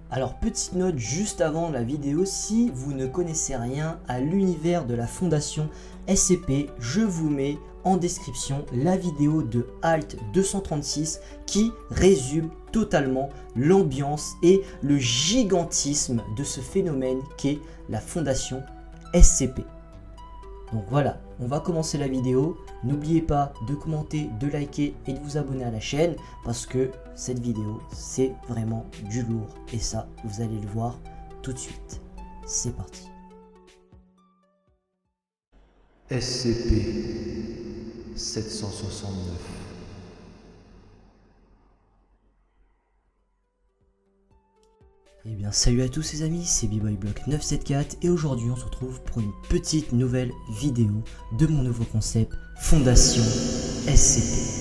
Alors petite note juste avant la vidéo, si vous ne connaissez rien à l'univers de la fondation SCP, je vous mets en description la vidéo de Alt 236 qui résume totalement l'ambiance et le gigantisme de ce phénomène qu'est la fondation SCP. Donc voilà, on va commencer la vidéo. N'oubliez pas de commenter, de liker et de vous abonner à la chaîne parce que cette vidéo c'est vraiment du lourd et ça vous allez le voir tout de suite. C'est parti. SCP-769. Eh bien salut à tous les amis, c'est BboyBlock974 et aujourd'hui on se retrouve pour une petite nouvelle vidéo de mon nouveau concept Fondation SCP.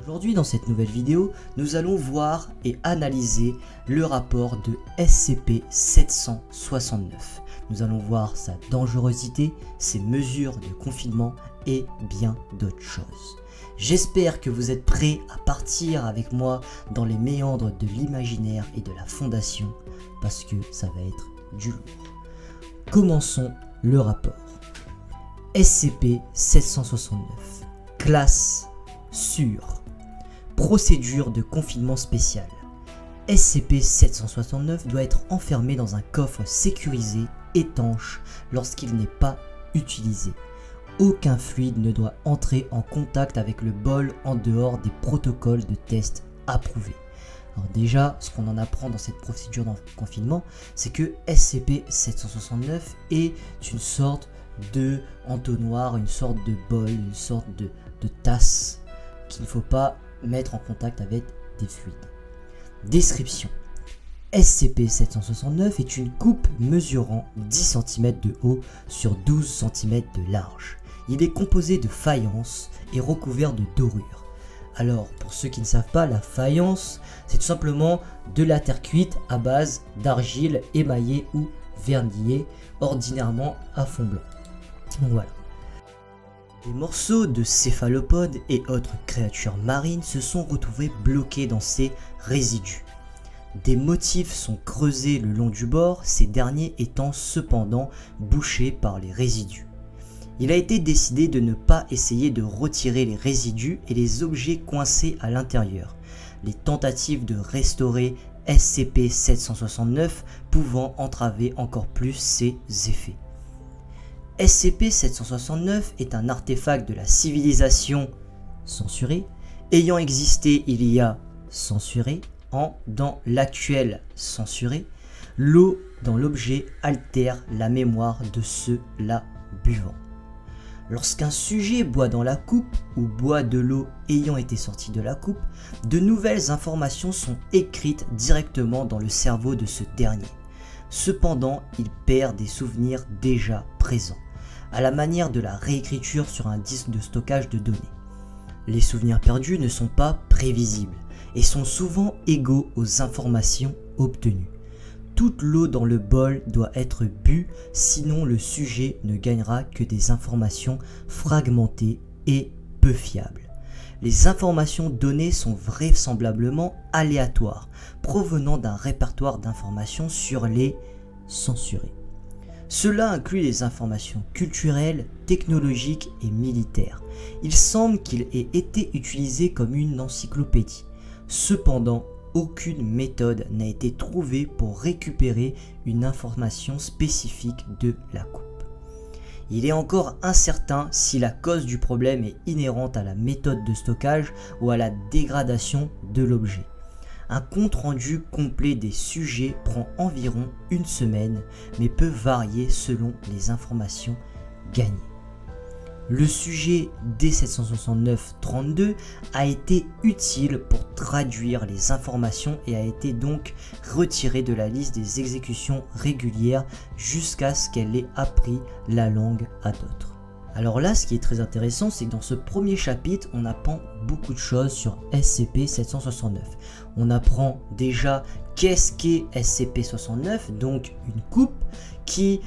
Aujourd'hui dans cette nouvelle vidéo, nous allons voir et analyser le rapport de SCP-769. Nous allons voir sa dangerosité, ses mesures de confinement et bien d'autres choses. J'espère que vous êtes prêts à partir avec moi dans les méandres de l'imaginaire et de la fondation parce que ça va être du lourd. Commençons le rapport. SCP-769. Classe sûre. Procédure de confinement spécial. SCP-769 doit être enfermé dans un coffre sécurisé, étanche, lorsqu'il n'est pas utilisé. Aucun fluide ne doit entrer en contact avec le bol en dehors des protocoles de test approuvés. Alors déjà, ce qu'on en apprend dans cette procédure de confinement, c'est que SCP-769 est une sorte de entonnoir, une sorte de bol, une sorte de tasse qu'il ne faut pas mettre en contact avec des fluides. Description. SCP-769 est une coupe mesurant 10 cm de haut sur 12 cm de large. Il est composé de faïence et recouvert de dorure. Alors, pour ceux qui ne savent pas, la faïence, c'est tout simplement de la terre cuite à base d'argile émaillée ou vernillée, ordinairement à fond blanc. Donc voilà. Des morceaux de céphalopodes et autres créatures marines se sont retrouvés bloqués dans ces résidus. Des motifs sont creusés le long du bord, ces derniers étant cependant bouchés par les résidus. Il a été décidé de ne pas essayer de retirer les résidus et les objets coincés à l'intérieur, les tentatives de restaurer SCP-769 pouvant entraver encore plus ses effets. SCP-769 est un artefact de la civilisation censurée, ayant existé il y a censuré, dans l'actuel censuré, l'eau dans l'objet altère la mémoire de ceux la buvant. Lorsqu'un sujet boit dans la coupe ou boit de l'eau ayant été sortie de la coupe, de nouvelles informations sont écrites directement dans le cerveau de ce dernier. Cependant, il perd des souvenirs déjà présents, à la manière de la réécriture sur un disque de stockage de données. Les souvenirs perdus ne sont pas prévisibles et sont souvent égaux aux informations obtenues. Toute l'eau dans le bol doit être bue, sinon le sujet ne gagnera que des informations fragmentées et peu fiables. Les informations données sont vraisemblablement aléatoires, provenant d'un répertoire d'informations sur les censurés. Cela inclut les informations culturelles, technologiques et militaires. Il semble qu'il ait été utilisé comme une encyclopédie. Cependant, aucune méthode n'a été trouvée pour récupérer une information spécifique de la coupe. Il est encore incertain si la cause du problème est inhérente à la méthode de stockage ou à la dégradation de l'objet. Un compte-rendu complet des sujets prend environ une semaine, mais peut varier selon les informations gagnées. Le sujet D769-32 a été utile pour traduire les informations et a été donc retiré de la liste des exécutions régulières jusqu'à ce qu'elle ait appris la langue à d'autres. Alors là, ce qui est très intéressant, c'est que dans ce premier chapitre, on apprend beaucoup de choses sur SCP-769. On apprend déjà qu'est-ce qu'est SCP-69, donc une coupe qui,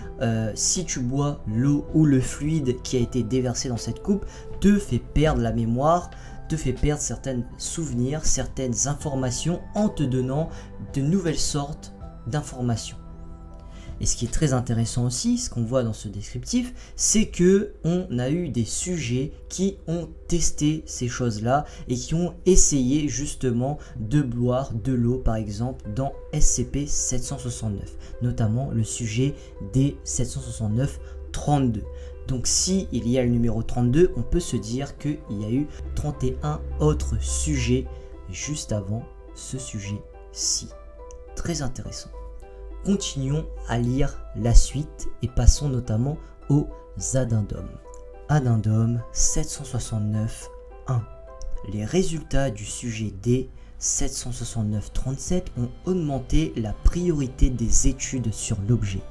si tu bois l'eau ou le fluide qui a été déversé dans cette coupe, te fait perdre la mémoire, te fait perdre certains souvenirs, certaines informations en te donnant de nouvelles sortes d'informations. Et ce qui est très intéressant aussi, ce qu'on voit dans ce descriptif, c'est que on a eu des sujets qui ont testé ces choses-là et qui ont essayé justement de boire de l'eau, par exemple, dans SCP-769, notamment le sujet des 769-32. Donc si il y a le numéro 32, on peut se dire qu'il y a eu 31 autres sujets juste avant ce sujet-ci. Très intéressant. Continuons à lire la suite et passons notamment aux addendums. Addendum 769-1. Les résultats du sujet D 769-37 ont augmenté la priorité des études sur l'objet.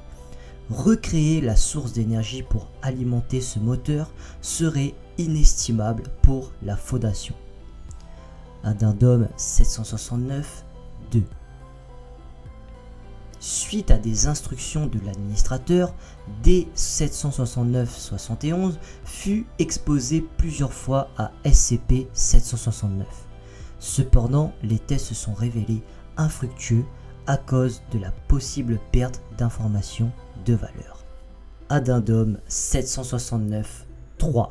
Recréer la source d'énergie pour alimenter ce moteur serait inestimable pour la Fondation. Addendum 769-2. Suite à des instructions de l'administrateur, D769-71 fut exposé plusieurs fois à SCP-769. Cependant, les tests se sont révélés infructueux à cause de la possible perte d'informations de valeur. Addendum 769-3.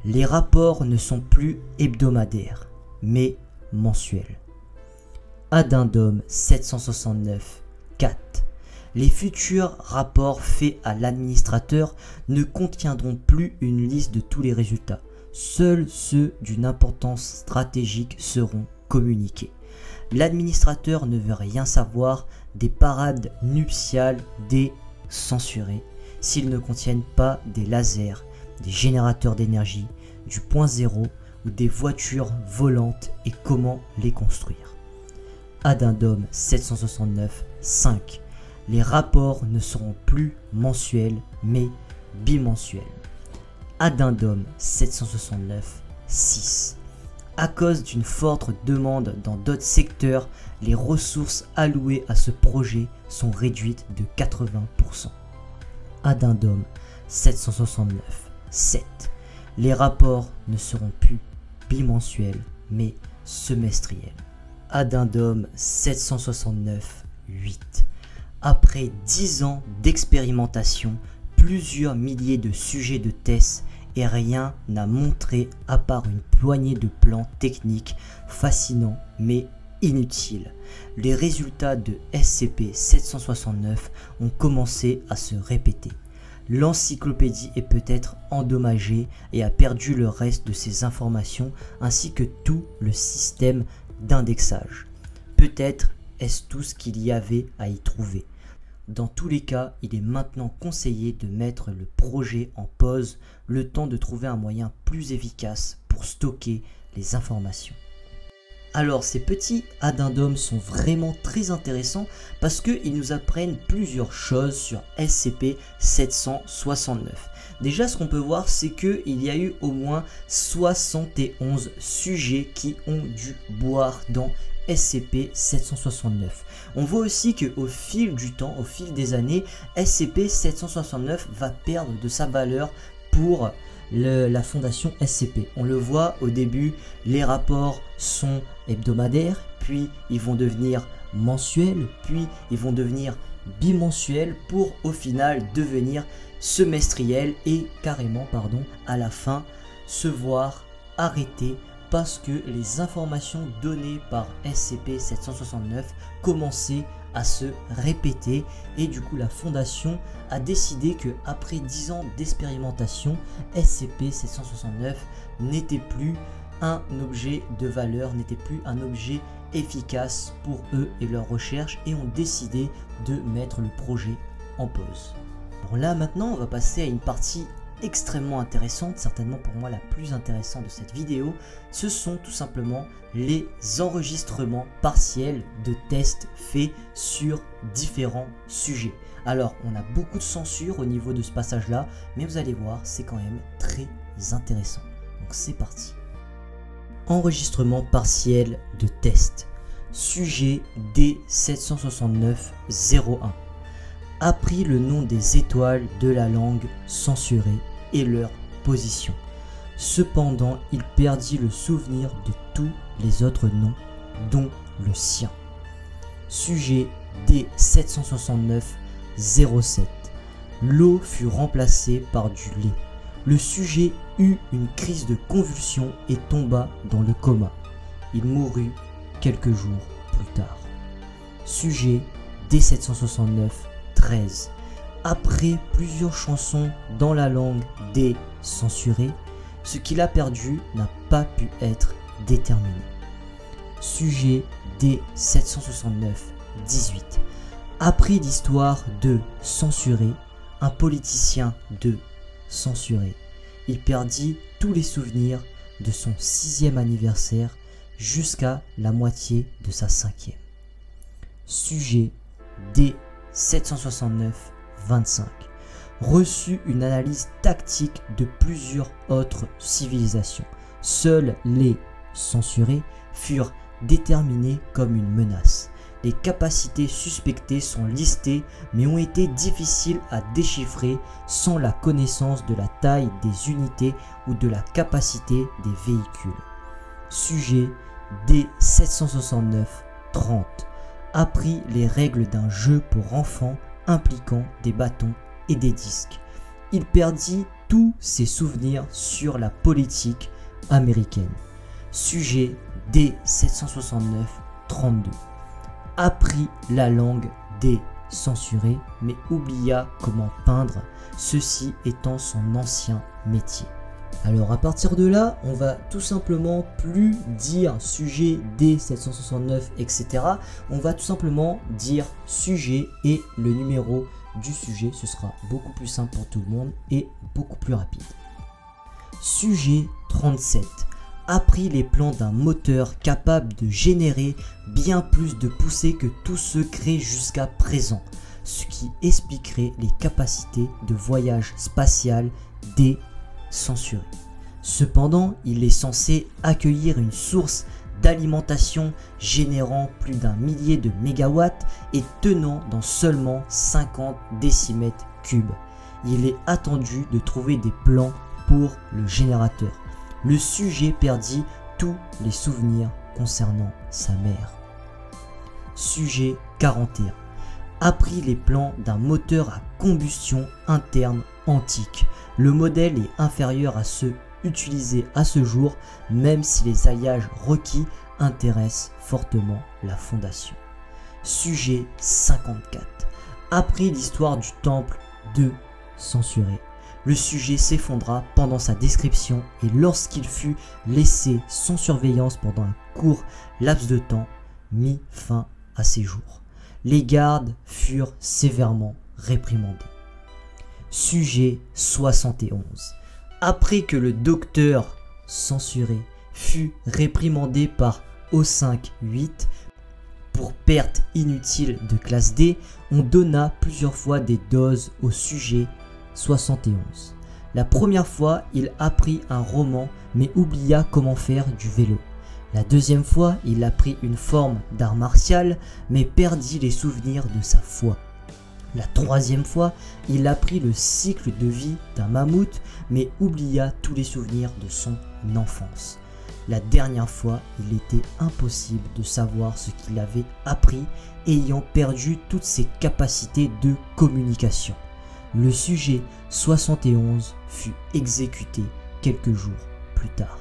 Les rapports ne sont plus hebdomadaires, mais mensuels. Addendum 769-4. Les futurs rapports faits à l'administrateur ne contiendront plus une liste de tous les résultats. Seuls ceux d'une importance stratégique seront communiqués. L'administrateur ne veut rien savoir des parades nuptiales des censurés s'ils ne contiennent pas des lasers, des générateurs d'énergie, du point zéro ou des voitures volantes et comment les construire. Addendum 769-5. Les rapports ne seront plus mensuels mais bimensuels. Addendum 769-6. À cause d'une forte demande dans d'autres secteurs, les ressources allouées à ce projet sont réduites de 80%. Addendum 769-7. Les rapports ne seront plus bimensuels mais semestriels. Addendum 769-8. Après 10 ans d'expérimentation, plusieurs milliers de sujets de tests et rien n'a montré à part une poignée de plans techniques fascinants mais inutiles. Les résultats de SCP-769 ont commencé à se répéter. L'encyclopédie est peut-être endommagée et a perdu le reste de ses informations ainsi que tout le système d'indexage. Peut-être est-ce tout ce qu'il y avait à y trouver. Dans tous les cas, il est maintenant conseillé de mettre le projet en pause le temps de trouver un moyen plus efficace pour stocker les informations. Alors ces petits addendums sont vraiment très intéressants parce qu'ils nous apprennent plusieurs choses sur SCP-769. Déjà ce qu'on peut voir c'est qu'il y a eu au moins 71 sujets qui ont dû boire dans SCP-769. On voit aussi qu'au fil du temps, au fil des années, SCP-769 va perdre de sa valeur pour la fondation SCP. On le voit au début, les rapports sont hebdomadaires, puis ils vont devenir mensuels, puis ils vont devenir bimensuels pour au final devenir semestriels et carrément, à la fin se voir arrêter parce que les informations données par SCP-769 commençaient à se répéter et du coup la fondation a décidé que après 10 ans d'expérimentation, SCP-769 n'était plus un objet de valeur, n'était plus un objet efficace pour eux et leurs recherches et ont décidé de mettre le projet en pause. Alors là maintenant on va passer à une partie extrêmement intéressante, certainement pour moi la plus intéressante de cette vidéo. Ce sont tout simplement les enregistrements partiels de tests faits sur différents sujets. Alors on a beaucoup de censure au niveau de ce passage là, mais vous allez voir c'est quand même très intéressant. Donc c'est parti. Enregistrement partiel de test. Sujet D769-01. Appris le nom des étoiles de la langue censurée et leur position. Cependant, il perdit le souvenir de tous les autres noms, dont le sien. Sujet D769-07. L'eau fut remplacée par du lait. Le sujet eut une crise de convulsion et tomba dans le coma. Il mourut quelques jours plus tard. Sujet D769-13. Après plusieurs chansons dans la langue des censurés, ce qu'il a perdu n'a pas pu être déterminé. Sujet D769-18. Appris l'histoire de censuré, un politicien de censuré. Il perdit tous les souvenirs de son 6e anniversaire jusqu'à la moitié de sa 5e. Sujet D769-25. Reçut une analyse tactique de plusieurs autres civilisations. Seuls les censurés furent déterminés comme une menace. Les capacités suspectées sont listées mais ont été difficiles à déchiffrer sans la connaissance de la taille des unités ou de la capacité des véhicules. Sujet D769-30. Apprit les règles d'un jeu pour enfants impliquant des bâtons et des disques. Il perdit tous ses souvenirs sur la politique américaine. Sujet D769-32. Apprit la langue des censurés mais oublia comment peindre, ceci étant son ancien métier. Alors à partir de là, on va tout simplement plus dire sujet D769 etc. On va tout simplement dire sujet et le numéro du sujet. Ce sera beaucoup plus simple pour tout le monde et beaucoup plus rapide. Sujet 37. Apprit les plans d'un moteur capable de générer bien plus de poussée que tout ce créé jusqu'à présent, ce qui expliquerait les capacités de voyage spatial des censurés. Cependant, il est censé accueillir une source d'alimentation générant plus d'un millier de mégawatts et tenant dans seulement 50 décimètres cubes. Il est attendu de trouver des plans pour le générateur. Le sujet perdit tous les souvenirs concernant sa mère. Sujet 41. Apprit les plans d'un moteur à combustion interne antique. Le modèle est inférieur à ceux utilisés à ce jour, même si les alliages requis intéressent fortement la fondation. Sujet 54. Apprit l'histoire du temple de censuré. Le sujet s'effondra pendant sa description et lorsqu'il fut laissé sans surveillance pendant un court laps de temps, mit fin à ses jours. Les gardes furent sévèrement réprimandés. Sujet 71. Après que le docteur censuré fut réprimandé par O5-8 pour perte inutile de classe D, on donna plusieurs fois des doses au sujet 71. La première fois, il apprit un roman mais oublia comment faire du vélo. La deuxième fois, il apprit une forme d'art martial mais perdit les souvenirs de sa foi. La troisième fois, il apprit le cycle de vie d'un mammouth mais oublia tous les souvenirs de son enfance. La dernière fois, il était impossible de savoir ce qu'il avait appris, ayant perdu toutes ses capacités de communication. Le sujet 71 fut exécuté quelques jours plus tard.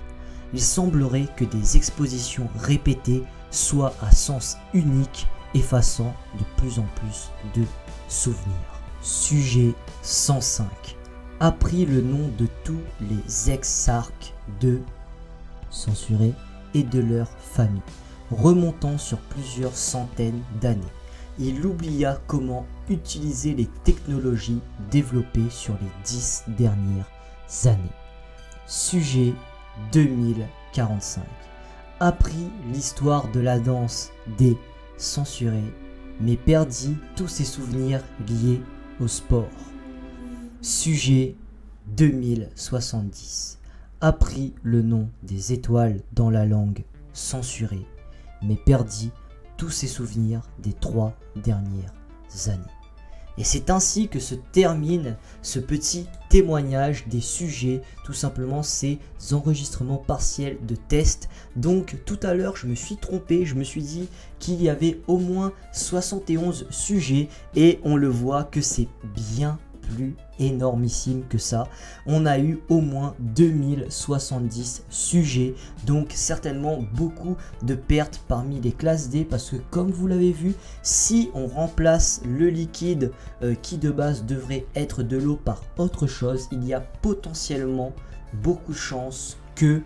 Il semblerait que des expositions répétées soient à sens unique, effaçant de plus en plus de souvenirs. Sujet 105. Apprit le nom de tous les exarques de censurés et de leurs familles, remontant sur plusieurs centaines d'années. Il oublia comment utiliser les technologies développées sur les 10 dernières années. Sujet 2045. Apprit l'histoire de la danse des censurés, mais perdit tous ses souvenirs liés au sport. Sujet 2070. Apprit le nom des étoiles dans la langue censurée, mais perdit tous ses souvenirs des 3 dernières années. Et c'est ainsi que se termine ce petit témoignage des sujets, tout simplement ces enregistrements partiels de tests. Donc tout à l'heure je me suis trompé, je me suis dit qu'il y avait au moins 71 sujets et on le voit que c'est bien plus énormissime que ça. On a eu au moins 2070 sujets, donc certainement beaucoup de pertes parmi les classes D, parce que comme vous l'avez vu, si on remplace le liquide qui de base devrait être de l'eau par autre chose, il y a potentiellement beaucoup de chances que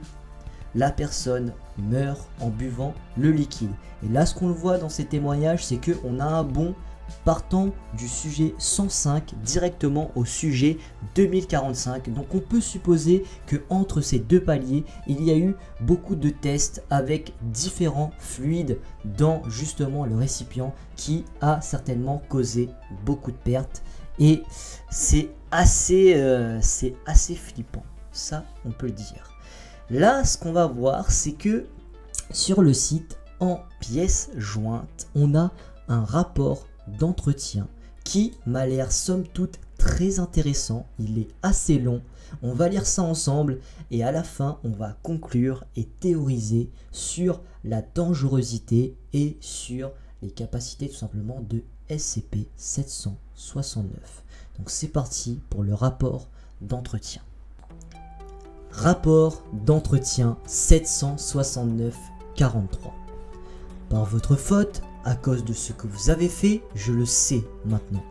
la personne meurt en buvant le liquide. Et là ce qu'on voit dans ces témoignages, c'est que on a un bond partant du sujet 105 directement au sujet 2045. Donc on peut supposer que entre ces deux paliers, il y a eu beaucoup de tests avec différents fluides dans justement le récipient qui a certainement causé beaucoup de pertes. Et c'est assez flippant, ça on peut le dire. Là ce qu'on va voir, c'est que sur le site en pièces jointes, on a un rapport d'entretien qui m'a l'air somme toute très intéressant. Il est assez long, on va lire ça ensemble et à la fin on va conclure et théoriser sur la dangerosité et sur les capacités tout simplement de SCP-769. Donc c'est parti pour le rapport d'entretien. Rapport d'entretien 769-43. Par votre faute, à cause de ce que vous avez fait, je le sais maintenant.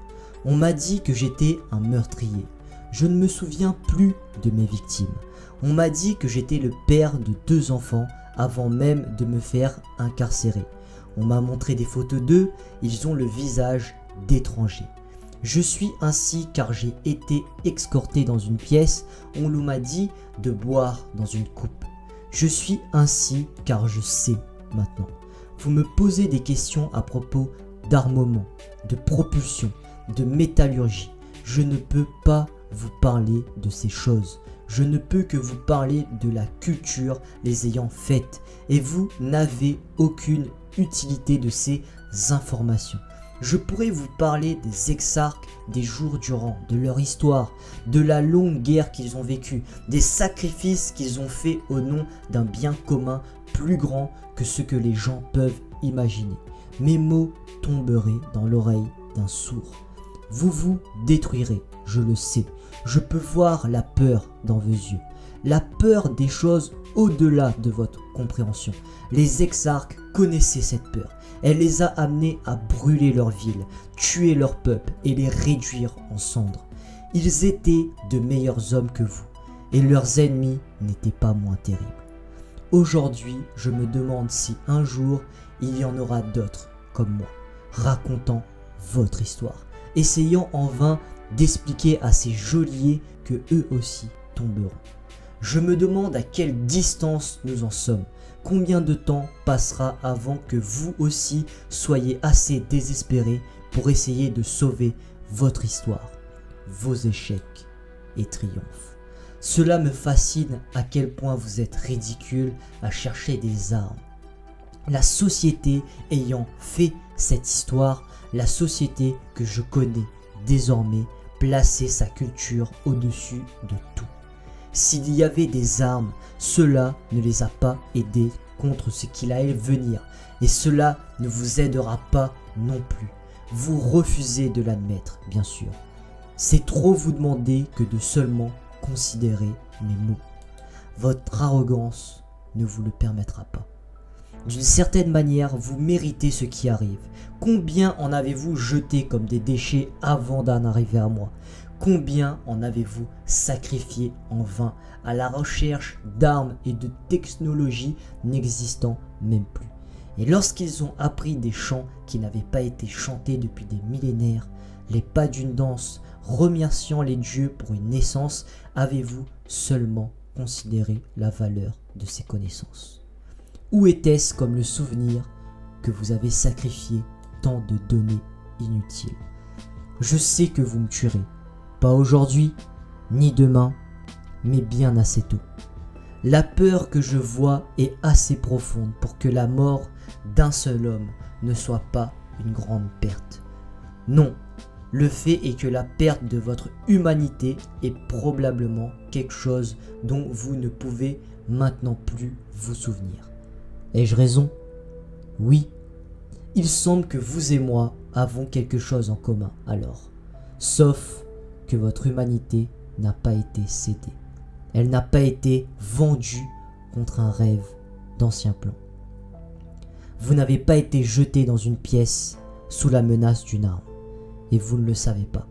On m'a dit que j'étais un meurtrier. Je ne me souviens plus de mes victimes. On m'a dit que j'étais le père de 2 enfants avant même de me faire incarcérer. On m'a montré des photos d'eux, ils ont le visage d'étrangers. Je suis ainsi car j'ai été escorté dans une pièce, on nous m'a dit de boire dans une coupe. Je suis ainsi car je sais maintenant. Vous me posez des questions à propos d'armement, de propulsion, de métallurgie. Je ne peux pas vous parler de ces choses. Je ne peux que vous parler de la culture les ayant faites. Et vous n'avez aucune utilité de ces informations. Je pourrais vous parler des exarques des jours durant, de leur histoire, de la longue guerre qu'ils ont vécue, des sacrifices qu'ils ont faits au nom d'un bien commun plus grand que ce que les gens peuvent imaginer. Mes mots tomberaient dans l'oreille d'un sourd. Vous vous détruirez, je le sais. Je peux voir la peur dans vos yeux. La peur des choses au-delà de votre compréhension. Les exarques connaissaient cette peur. Elle les a amenés à brûler leur ville, tuer leur peuple et les réduire en cendres. Ils étaient de meilleurs hommes que vous, et leurs ennemis n'étaient pas moins terribles. Aujourd'hui, je me demande si un jour, il y en aura d'autres comme moi, racontant votre histoire, essayant en vain d'expliquer à ces geôliers que eux aussi tomberont. Je me demande à quelle distance nous en sommes. Combien de temps passera avant que vous aussi soyez assez désespérés pour essayer de sauver votre histoire, vos échecs et triomphes. Cela me fascine à quel point vous êtes ridicules à chercher des armes. La société ayant fait cette histoire, la société que je connais désormais, plaçait sa culture au-dessus de tout. S'il y avait des armes, cela ne les a pas aidés contre ce qu'il allait venir. Et cela ne vous aidera pas non plus. Vous refusez de l'admettre, bien sûr. C'est trop vous demander que de seulement considérer mes mots. Votre arrogance ne vous le permettra pas. D'une certaine manière, vous méritez ce qui arrive. Combien en avez-vous jeté comme des déchets avant d'en arriver à moi ? Combien en avez-vous sacrifié en vain à la recherche d'armes et de technologies n'existant même plus? Et lorsqu'ils ont appris des chants qui n'avaient pas été chantés depuis des millénaires, les pas d'une danse, remerciant les dieux pour une naissance, avez-vous seulement considéré la valeur de ces connaissances? Où était-ce comme le souvenir que vous avez sacrifié tant de données inutiles? Je sais que vous me tuerez. Pas aujourd'hui, ni demain, mais bien assez tôt. La peur que je vois est assez profonde pour que la mort d'un seul homme ne soit pas une grande perte. Non, Le fait est que la perte de votre humanité est probablement quelque chose dont vous ne pouvez maintenant plus vous souvenir. Ai-je raison? Oui. Il semble que vous et moi avons quelque chose en commun alors. Sauf que votre humanité n'a pas été cédée. Elle n'a pas été vendue contre un rêve d'ancien plan. Vous n'avez pas été jeté dans une pièce sous la menace d'une arme. Et vous ne le savez pas.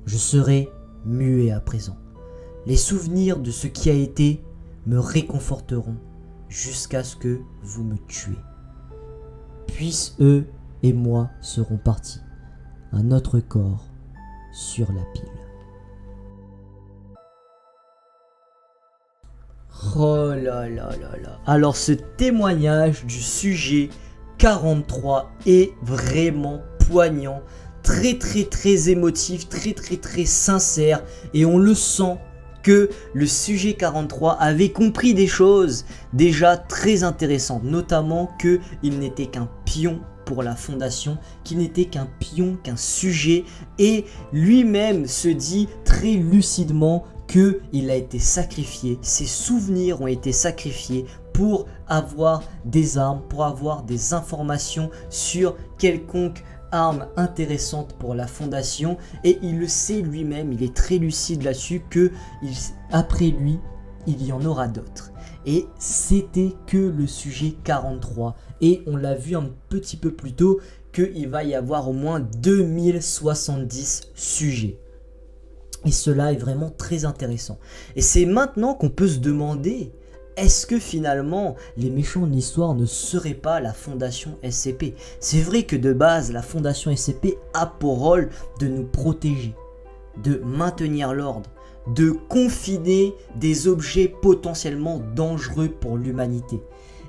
Je serai muet à présent. Les souvenirs de ce qui a été me réconforteront jusqu'à ce que vous me tuez. Puis eux et moi serons partis. Un autre corps sur la pile. Oh là là là là. Alors ce témoignage du sujet 43 est vraiment poignant. Très émotif, très sincère, et on le sent que le sujet 43 avait compris des choses déjà très intéressantes, notamment qu'il n'était qu'un pion pour la fondation, qu'il n'était qu'un pion, qu'un sujet, et lui-même se dit très lucidement qu'il a été sacrifié, ses souvenirs ont été sacrifiés pour avoir des armes, pour avoir des informations sur quelconque arme intéressante pour la fondation, et il le sait lui-même, il est très lucide là-dessus que après lui, il y en aura d'autres. Et c'était que le sujet 43, et on l'a vu un petit peu plus tôt qu'il va y avoir au moins 2070 sujets. Et cela est vraiment très intéressant. Et c'est maintenant qu'on peut se demander, est-ce que finalement les méchants de l'histoire ne seraient pas la fondation SCP? C'est vrai que de base la fondation SCP a pour rôle de nous protéger, de maintenir l'ordre, de confiner des objets potentiellement dangereux pour l'humanité.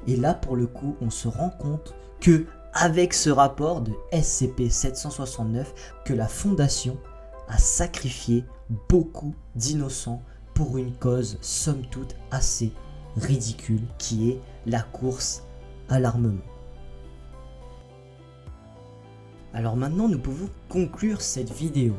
Et là pour le coup on se rend compte que avec ce rapport de SCP-769 que la fondation a sacrifié beaucoup d'innocents pour une cause somme toute assez ridicule qui est la course à l'armement. Alors maintenant nous pouvons conclure cette vidéo.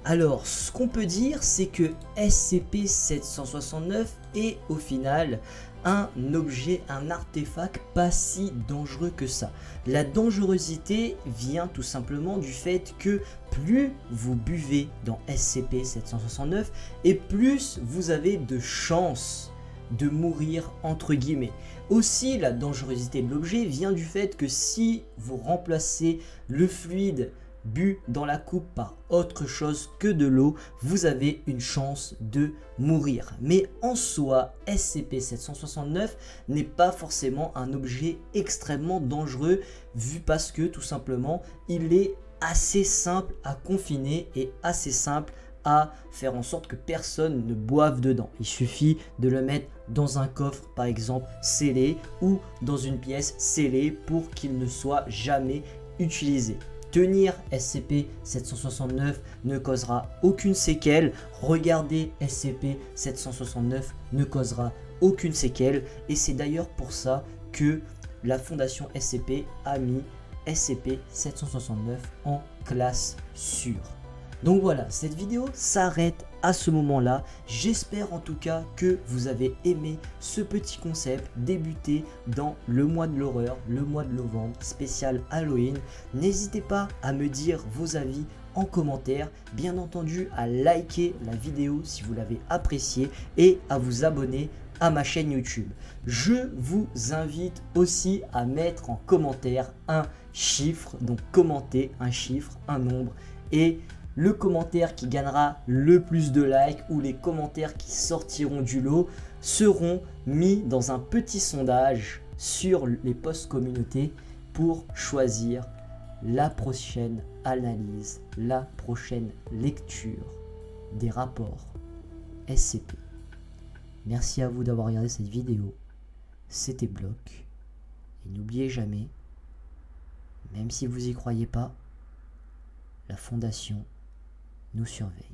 Alors ce qu'on peut dire c'est que SCP-769 est au final un objet, un artefact pas si dangereux que ça. La dangerosité vient tout simplement du fait que plus vous buvez dans SCP-769 et plus vous avez de chances de mourir entre guillemets. Aussi la dangerosité de l'objet vient du fait que si vous remplacez le fluide bu dans la coupe par autre chose que de l'eau, vous avez une chance de mourir. Mais en soi, SCP-769 n'est pas forcément un objet extrêmement dangereux vu parce que tout simplement il est assez simple à confiner et assez simple à faire en sorte que personne ne boive dedans. Il suffit de le mettre dans un coffre par exemple scellé ou dans une pièce scellée pour qu'il ne soit jamais utilisé. Tenir SCP-769 ne causera aucune séquelle. Regarder SCP-769 ne causera aucune séquelle. Et c'est d'ailleurs pour ça que la fondation SCP a mis SCP-769 en classe sûre. Donc voilà, cette vidéo s'arrête à ce moment-là. J'espère en tout cas que vous avez aimé ce petit concept débuté dans le mois de l'horreur, le mois de novembre, spécial Halloween. N'hésitez pas à me dire vos avis en commentaire, bien entendu à liker la vidéo si vous l'avez appréciée et à vous abonner à ma chaîne YouTube. Je vous invite aussi à mettre en commentaire un chiffre, donc commenter un chiffre, un nombre, et le commentaire qui gagnera le plus de likes ou les commentaires qui sortiront du lot seront mis dans un petit sondage sur les posts communauté pour choisir la prochaine analyse, la prochaine lecture des rapports SCP. Merci à vous d'avoir regardé cette vidéo. C'était Block. Et n'oubliez jamais, même si vous y croyez pas, la Fondation nous surveille.